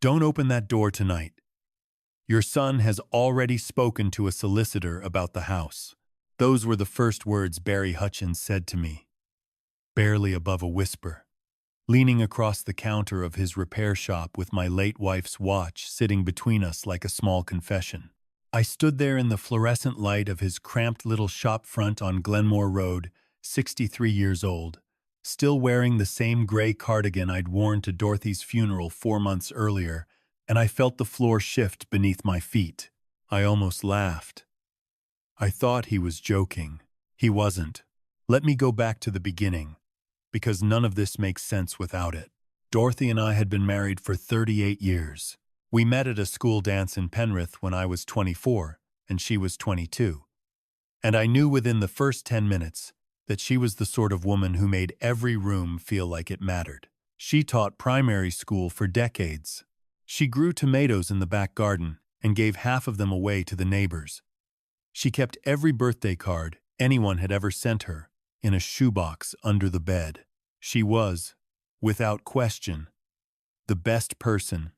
Don't open that door tonight. Your son has already spoken to a solicitor about the house. Those were the first words Barry Hutchins said to me, barely above a whisper, leaning across the counter of his repair shop with my late wife's watch sitting between us like a small confession. I stood there in the fluorescent light of his cramped little shop front on Glenmore Road, 63 years old, still wearing the same gray cardigan I'd worn to Dorothy's funeral 4 months earlier, and I felt the floor shift beneath my feet. I almost laughed. I thought he was joking. He wasn't. Let me go back to the beginning, because none of this makes sense without it. Dorothy and I had been married for 38 years. We met at a school dance in Penrith when I was 24 and she was 22. And I knew within the first 10 minutes that she was the sort of woman who made every room feel like it mattered. She taught primary school for decades. She grew tomatoes in the back garden and gave half of them away to the neighbors. She kept every birthday card anyone had ever sent her in a shoebox under the bed. She was, without question, the best person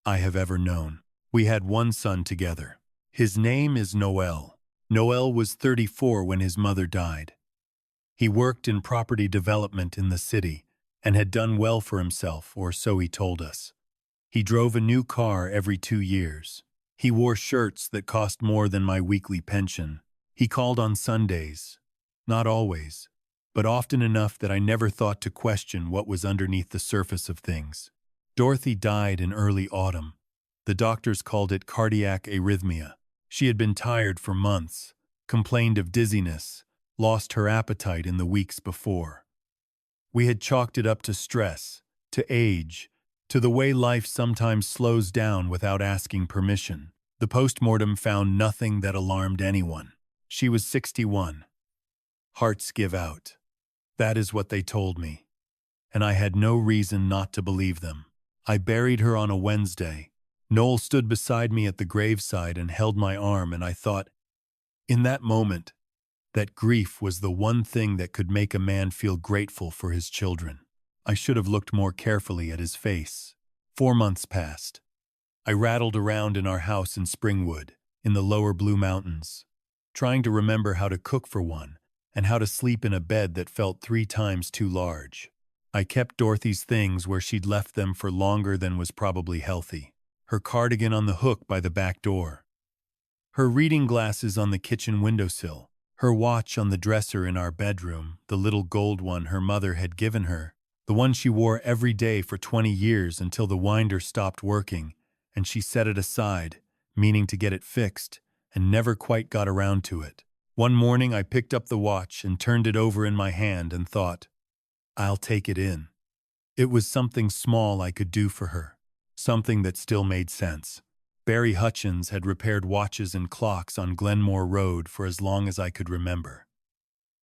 I have ever known. We had one son together. His name is Noel. Noel was 34 when his mother died. He worked in property development in the city and had done well for himself, or so he told us. He drove a new car every 2 years. He wore shirts that cost more than my weekly pension. He called on Sundays. Not always, but often enough that I never thought to question what was underneath the surface of things. Dorothy died in early autumn. The doctors called it cardiac arrhythmia. She had been tired for months, complained of dizziness, lost her appetite in the weeks before. We had chalked it up to stress, to age, to the way life sometimes slows down without asking permission. The postmortem found nothing that alarmed anyone. She was 61. Hearts give out. That is what they told me, and I had no reason not to believe them. I buried her on a Wednesday. Noel stood beside me at the graveside and held my arm, and I thought, in that moment, that grief was the one thing that could make a man feel grateful for his children. I should have looked more carefully at his face. 4 months passed. I rattled around in our house in Springwood, in the lower Blue Mountains, trying to remember how to cook for one and how to sleep in a bed that felt 3 times too large. I kept Dorothy's things where she'd left them for longer than was probably healthy. Her cardigan on the hook by the back door. Her reading glasses on the kitchen windowsill. Her watch on the dresser in our bedroom, the little gold one her mother had given her, the one she wore every day for 20 years until the winder stopped working, and she set it aside, meaning to get it fixed, and never quite got around to it. One morning I picked up the watch and turned it over in my hand and thought, I'll take it in. It was something small I could do for her, something that still made sense. Barry Hutchins had repaired watches and clocks on Glenmore Road for as long as I could remember.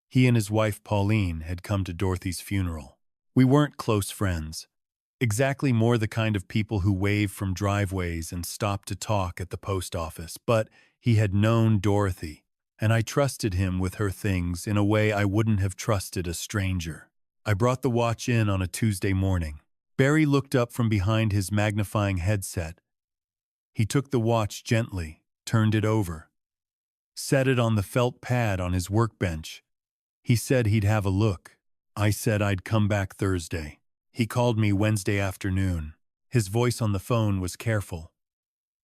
He and his wife Pauline had come to Dorothy's funeral. We weren't close friends, exactly more the kind of people who wave from driveways and stop to talk at the post office, but he had known Dorothy, and I trusted him with her things in a way I wouldn't have trusted a stranger. I brought the watch in on a Tuesday morning. Barry looked up from behind his magnifying headset. He took the watch gently, turned it over, set it on the felt pad on his workbench. He said he'd have a look. I said I'd come back Thursday. He called me Wednesday afternoon. His voice on the phone was careful,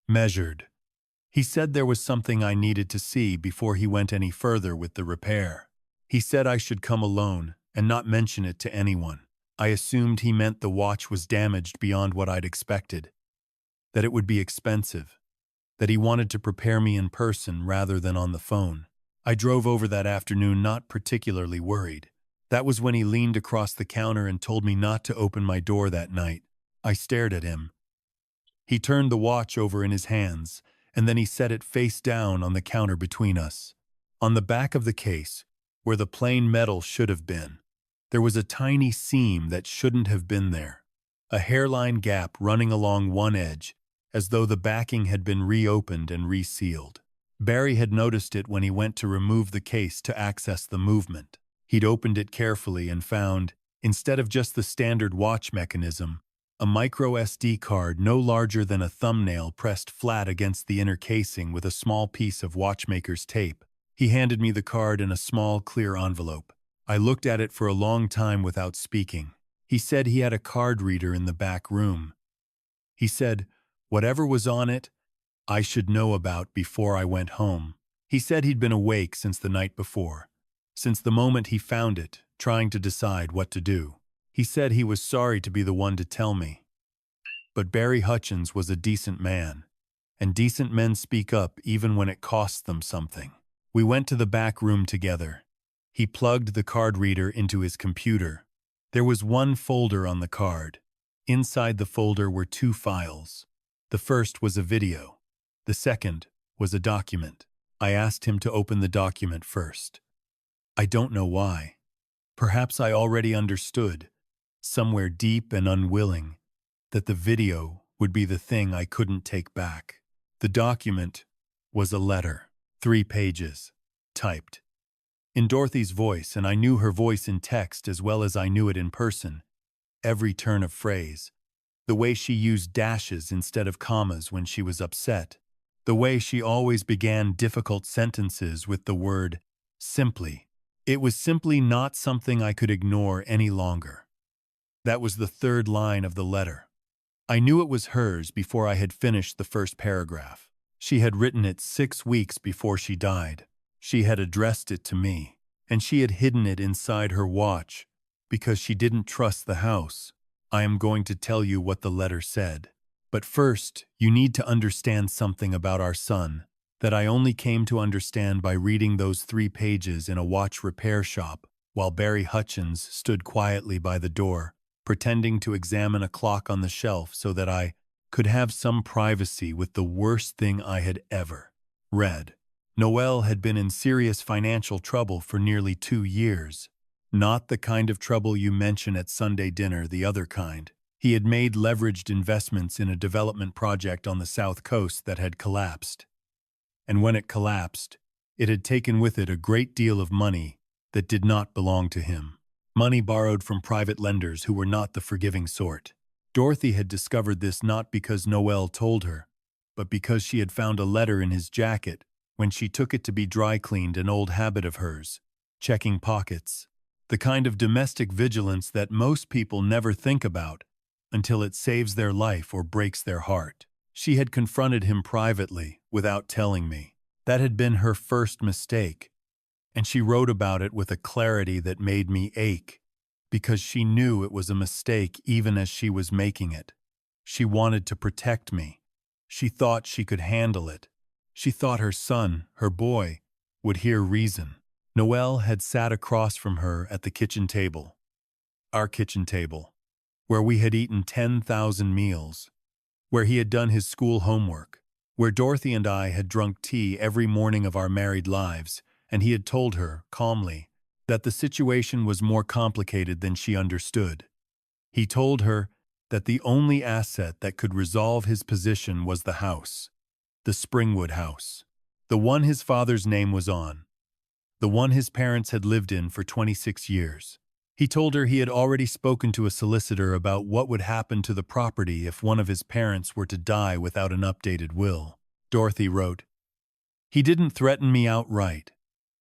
measured. He said there was something I needed to see before he went any further with the repair. He said I should come alone and not mention it to anyone. I assumed he meant the watch was damaged beyond what I'd expected, that it would be expensive, that he wanted to prepare me in person rather than on the phone. I drove over that afternoon not particularly worried. That was when he leaned across the counter and told me not to open my door that night. I stared at him. He turned the watch over in his hands, and then he set it face down on the counter between us. On the back of the case, where the plain metal should have been, there was a tiny seam that shouldn't have been there, a hairline gap running along one edge, as though the backing had been reopened and resealed. Barry had noticed it when he went to remove the case to access the movement. He'd opened it carefully and found, instead of just the standard watch mechanism, A micro SD card no larger than a thumbnail pressed flat against the inner casing with a small piece of Watchmaker's tape. He handed me the card in a small, clear envelope. I looked at it for a long time without speaking. He said he had a card reader in the back room. He said, whatever was on it, I should know about before I went home. He said he'd been awake since the night before, since the moment he found it, trying to decide what to do. He said he was sorry to be the one to tell me. But Barry Hutchins was a decent man, and decent men speak up even when it costs them something. We went to the back room together. He plugged the card reader into his computer. There was one folder on the card. Inside the folder were two files. The first was a video. The second was a document. I asked him to open the document first. I don't know why. Perhaps I already understood, somewhere deep and unwilling, that the video would be the thing I couldn't take back. The document was a letter, 3 pages, typed. In Dorothy's voice, and I knew her voice in text as well as I knew it in person. Every turn of phrase. The way she used dashes instead of commas when she was upset. The way she always began difficult sentences with the word simply. It was simply not something I could ignore any longer. That was the third line of the letter. I knew it was hers before I had finished the first paragraph. She had written it 6 weeks before she died. She had addressed it to me, and she had hidden it inside her watch because she didn't trust the house. I am going to tell you what the letter said. But first, you need to understand something about our son that I only came to understand by reading those 3 pages in a watch repair shop while Barry Hutchins stood quietly by the door, pretending to examine a clock on the shelf so that I could have some privacy with the worst thing I had ever read. Noel had been in serious financial trouble for nearly 2 years. Not the kind of trouble you mention at Sunday dinner, the other kind. He had made leveraged investments in a development project on the South Coast that had collapsed. And when it collapsed, it had taken with it a great deal of money that did not belong to him. Money borrowed from private lenders who were not the forgiving sort. Dorothy had discovered this not because Noel told her, but because she had found a letter in his jacket when she took it to be dry cleaned, an old habit of hers, checking pockets. The kind of domestic vigilance that most people never think about until it saves their life or breaks their heart. She had confronted him privately, without telling me. That had been her first mistake, and she wrote about it with a clarity that made me ache, because she knew it was a mistake even as she was making it. She wanted to protect me. She thought she could handle it. She thought her son, her boy, would hear reason. Noel had sat across from her at the kitchen table, our kitchen table, where we had eaten 10,000 meals, where he had done his school homework, where Dorothy and I had drunk tea every morning of our married lives, and he had told her, calmly, that the situation was more complicated than she understood. He told her that the only asset that could resolve his position was the house, the Springwood house, the one his father's name was on, the one his parents had lived in for 26 years. He told her he had already spoken to a solicitor about what would happen to the property if one of his parents were to die without an updated will. Dorothy wrote, "He didn't threaten me outright.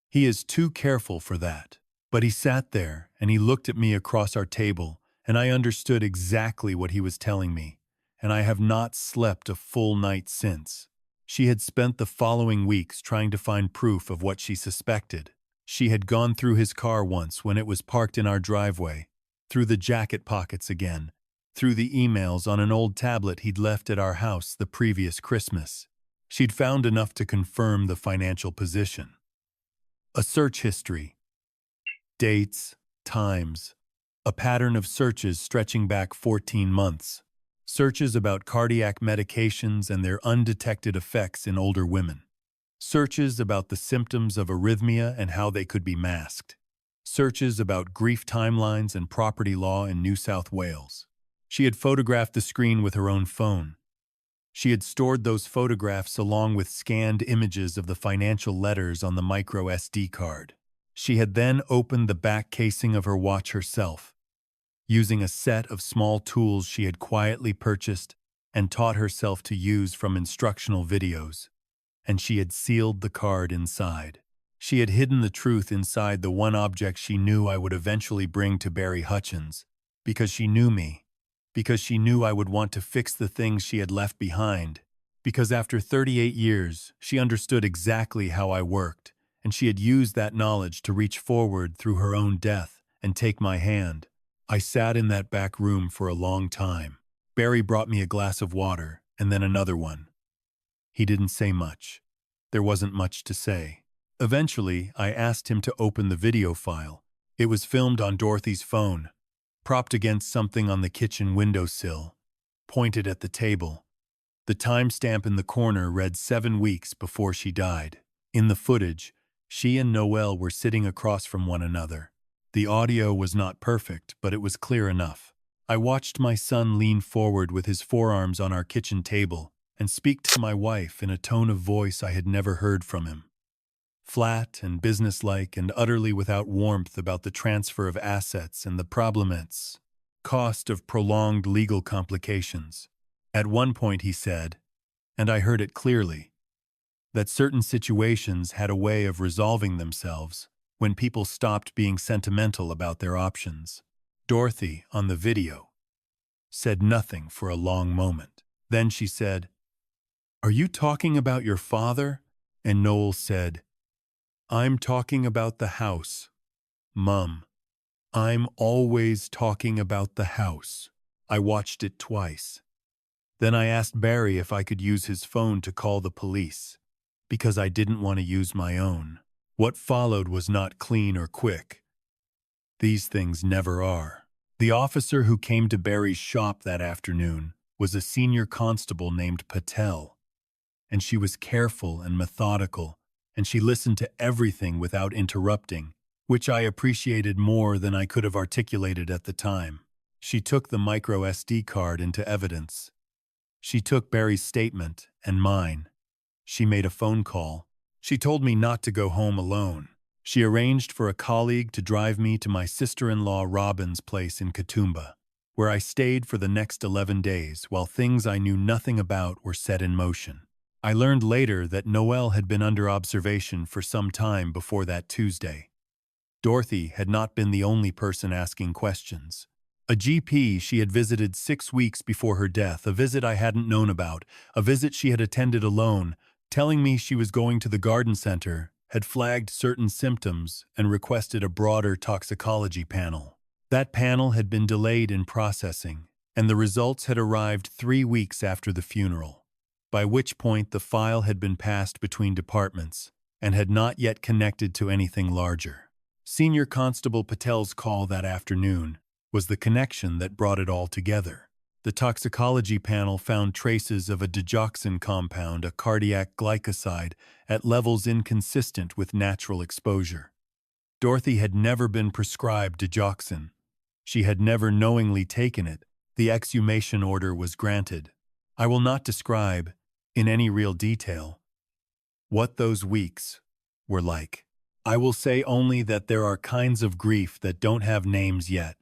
He is too careful for that. But he sat there and he looked at me across our table, and I understood exactly what he was telling me, and I have not slept a full night since." She had spent the following weeks trying to find proof of what she suspected. She had gone through his car once when it was parked in our driveway, through the jacket pockets again, through the emails on an old tablet he'd left at our house the previous Christmas. She'd found enough to confirm the financial position. A search history. Dates, times. A pattern of searches stretching back 14 months. Searches about cardiac medications and their undetected effects in older women. Searches about the symptoms of arrhythmia and how they could be masked. Searches about grief timelines and property law in New South Wales. She had photographed the screen with her own phone. She had stored those photographs along with scanned images of the financial letters on the micro SD card. She had then opened the back casing of her watch herself. using a set of small tools she had quietly purchased and taught herself to use from instructional videos, and she had sealed the card inside. She had hidden the truth inside the one object she knew I would eventually bring to Barry Hutchins, because she knew me, because she knew I would want to fix the things she had left behind, because after 38 years, she understood exactly how I worked, and she had used that knowledge to reach forward through her own death and take my hand. I sat in that back room for a long time. Barry brought me a glass of water, and then another one. He didn't say much. There wasn't much to say. Eventually, I asked him to open the video file. It was filmed on Dorothy's phone, propped against something on the kitchen windowsill, pointed at the table. The timestamp in the corner read 7 weeks before she died. In the footage, she and Noel were sitting across from one another. The audio was not perfect, but it was clear enough. I watched my son lean forward with his forearms on our kitchen table and speak to my wife in a tone of voice I had never heard from him. Flat and businesslike and utterly without warmth about the transfer of assets and the problems, cost of prolonged legal complications. At one point he said, and I heard it clearly, that certain situations had a way of resolving themselves when people stopped being sentimental about their options. Dorothy, on the video, said nothing for a long moment. Then she said, "Are you talking about your father?" And Noel said, "I'm talking about the house, Mum. I'm always talking about the house." I watched it twice. Then I asked Barry if I could use his phone to call the police, because I didn't want to use my own. What followed was not clean or quick. These things never are. The officer who came to Barry's shop that afternoon was a senior constable named Patel, and she was careful and methodical, and she listened to everything without interrupting, which I appreciated more than I could have articulated at the time. She took the micro SD card into evidence. She took Barry's statement and mine. She made a phone call. She told me not to go home alone. She arranged for a colleague to drive me to my sister-in-law Robin's place in Katoomba, where I stayed for the next 11 days while things I knew nothing about were set in motion. I learned later that Noel had been under observation for some time before that Tuesday. Dorothy had not been the only person asking questions. A GP she had visited 6 weeks before her death, a visit I hadn't known about, a visit she had attended alone, telling me she was going to the garden center, had flagged certain symptoms and requested a broader toxicology panel. That panel had been delayed in processing, and the results had arrived 3 weeks after the funeral, by which point the file had been passed between departments and had not yet connected to anything larger. Senior Constable Patel's call that afternoon was the connection that brought it all together. The toxicology panel found traces of a digoxin compound, a cardiac glycoside, at levels inconsistent with natural exposure. Dorothy had never been prescribed digoxin. She had never knowingly taken it. The exhumation order was granted. I will not describe, in any real detail, what those weeks were like. I will say only that there are kinds of grief that don't have names yet,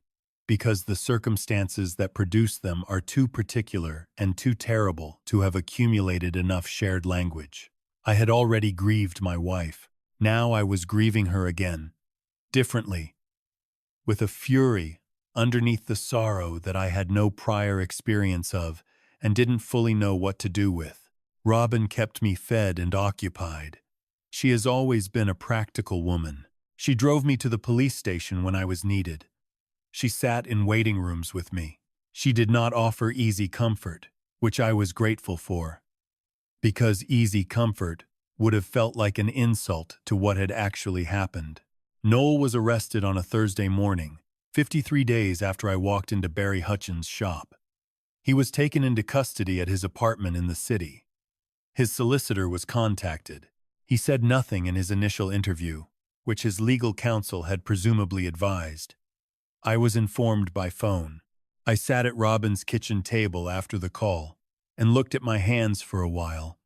because the circumstances that produce them are too particular and too terrible to have accumulated enough shared language. I had already grieved my wife. Now I was grieving her again, differently, with a fury underneath the sorrow that I had no prior experience of and didn't fully know what to do with. Robin kept me fed and occupied. She has always been a practical woman. She drove me to the police station when I was needed. She sat in waiting rooms with me. She did not offer easy comfort, which I was grateful for, because easy comfort would have felt like an insult to what had actually happened. Noel was arrested on a Thursday morning, 53 days after I walked into Barry Hutchins' shop. He was taken into custody at his apartment in the city. His solicitor was contacted. He said nothing in his initial interview, which his legal counsel had presumably advised. I was informed by phone. I sat at Robin's kitchen table after the call and looked at my hands for a while,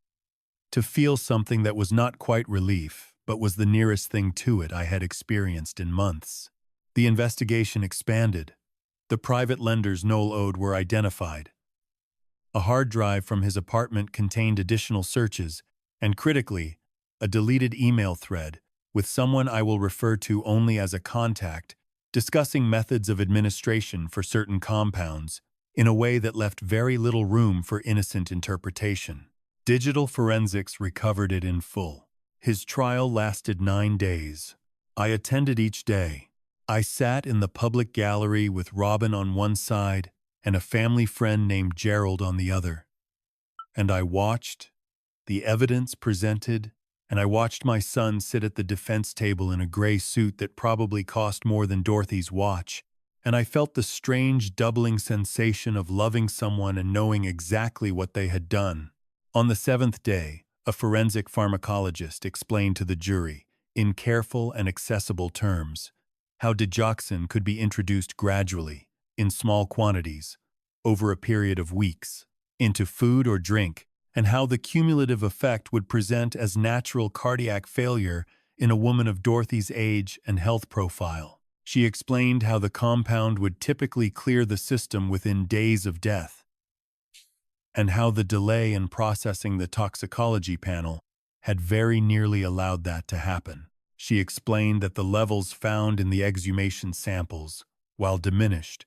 to feel something that was not quite relief, but was the nearest thing to it I had experienced in months. The investigation expanded. The private lenders Noel owed were identified. A hard drive from his apartment contained additional searches, and critically, a deleted email thread with someone I will refer to only as a contact, discussing methods of administration for certain compounds in a way that left very little room for innocent interpretation. Digital forensics recovered it in full. His trial lasted 9 days. I attended each day. I sat in the public gallery with Robin on one side and a family friend named Gerald on the other. And I watched the evidence presented, and I watched my son sit at the defense table in a gray suit that probably cost more than Dorothy's watch, and I felt the strange doubling sensation of loving someone and knowing exactly what they had done. On the 7th day, a forensic pharmacologist explained to the jury, in careful and accessible terms, how digoxin could be introduced gradually, in small quantities, over a period of weeks, into food or drink, and how the cumulative effect would present as natural cardiac failure in a woman of Dorothy's age and health profile. She explained how the compound would typically clear the system within days of death, and how the delay in processing the toxicology panel had very nearly allowed that to happen. She explained that the levels found in the exhumation samples, while diminished,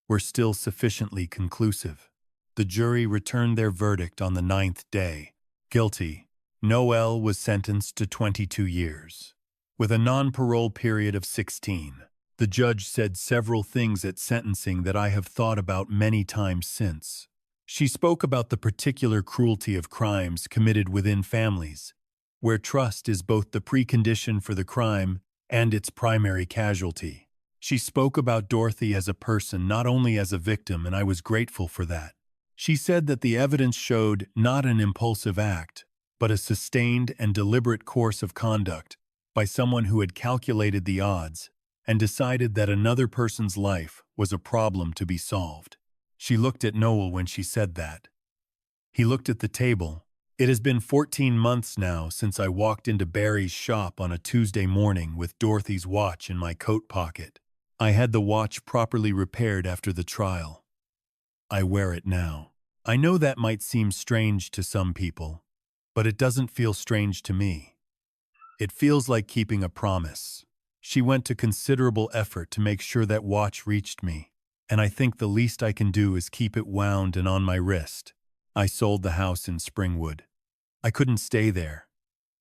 were still sufficiently conclusive. The jury returned their verdict on the 9th day. Guilty. Noel was sentenced to 22 years, with a non-parole period of 16. The judge said several things at sentencing that I have thought about many times since. She spoke about the particular cruelty of crimes committed within families, where trust is both the precondition for the crime and its primary casualty. She spoke about Dorothy as a person, not only as a victim, and I was grateful for that. She said that the evidence showed not an impulsive act, but a sustained and deliberate course of conduct by someone who had calculated the odds and decided that another person's life was a problem to be solved. She looked at Noel when she said that. He looked at the table. It has been 14 months now since I walked into Barry's shop on a Tuesday morning with Dorothy's watch in my coat pocket. I had the watch properly repaired after the trial. I wear it now. I know that might seem strange to some people, but it doesn't feel strange to me. It feels like keeping a promise. She went to considerable effort to make sure that watch reached me, and I think the least I can do is keep it wound and on my wrist. I sold the house in Springwood. I couldn't stay there.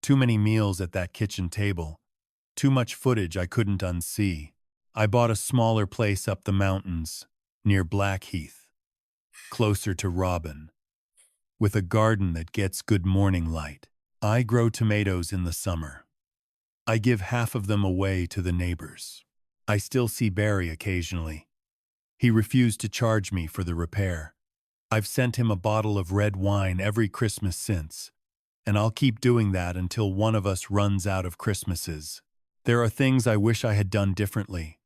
Too many meals at that kitchen table. Too much footage I couldn't unsee. I bought a smaller place up the mountains, near Blackheath, closer to Robin, with a garden that gets good morning light. I grow tomatoes in the summer. I give half of them away to the neighbors. I still see Barry occasionally. He refused to charge me for the repair. I've sent him a bottle of red wine every Christmas since, and I'll keep doing that until one of us runs out of Christmases. There are things I wish I had done differently.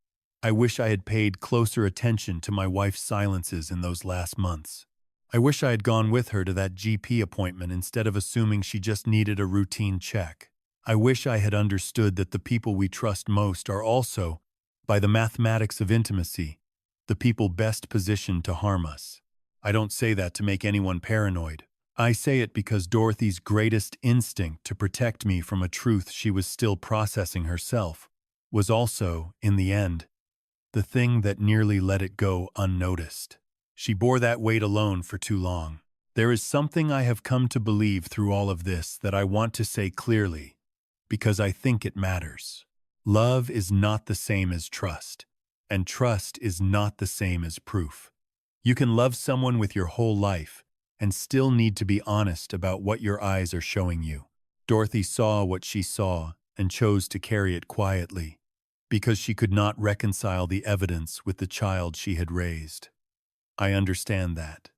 I wish I had paid closer attention to my wife's silences in those last months. I wish I had gone with her to that GP appointment instead of assuming she just needed a routine check. I wish I had understood that the people we trust most are also, by the mathematics of intimacy, the people best positioned to harm us. I don't say that to make anyone paranoid. I say it because Dorothy's greatest instinct to protect me from a truth she was still processing herself was also, in the end, the thing that nearly let it go unnoticed. She bore that weight alone for too long. There is something I have come to believe through all of this that I want to say clearly, because I think it matters. Love is not the same as trust, and trust is not the same as proof. You can love someone with your whole life and still need to be honest about what your eyes are showing you. Dorothy saw what she saw and chose to carry it quietly, because she could not reconcile the evidence with the child she had raised. I understand that.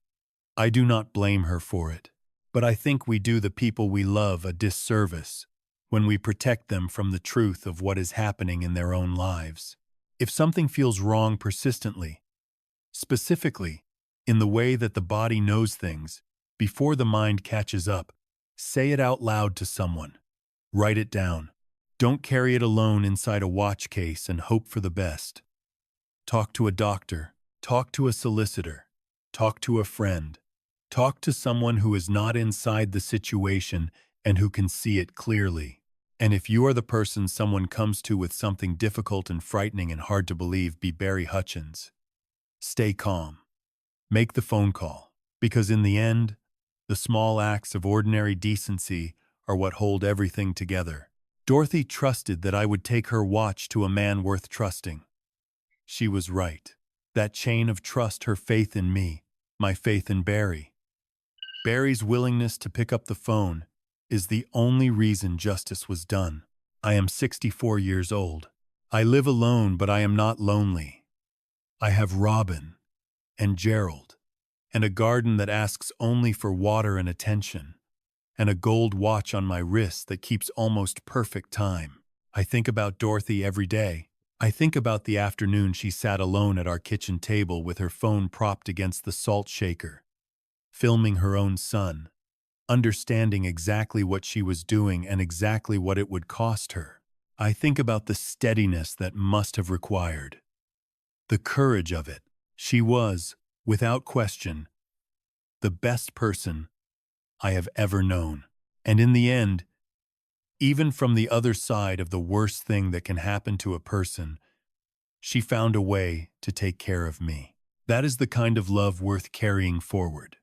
I do not blame her for it, but I think we do the people we love a disservice when we protect them from the truth of what is happening in their own lives. If something feels wrong persistently, specifically in the way that the body knows things, before the mind catches up, say it out loud to someone. Write it down. Don't carry it alone inside a watch case and hope for the best. Talk to a doctor. Talk to a solicitor. Talk to a friend. Talk to someone who is not inside the situation and who can see it clearly. And if you are the person someone comes to with something difficult and frightening and hard to believe, be Barry Hutchins. Stay calm. Make the phone call. Because in the end, the small acts of ordinary decency are what hold everything together. Dorothy trusted that I would take her watch to a man worth trusting. She was right. That chain of trust, her faith in me, my faith in Barry. Barry's willingness to pick up the phone is the only reason justice was done. I am 64 years old. I live alone, but I am not lonely. I have Robin and Gerald, and a garden that asks only for water and attention, and a gold watch on my wrist that keeps almost perfect time. I think about Dorothy every day. I think about the afternoon she sat alone at our kitchen table with her phone propped against the salt shaker, filming her own son, understanding exactly what she was doing and exactly what it would cost her. I think about the steadiness that must have required, the courage of it. She was, without question, the best person I have ever known. And in the end, even from the other side of the worst thing that can happen to a person, she found a way to take care of me. That is the kind of love worth carrying forward.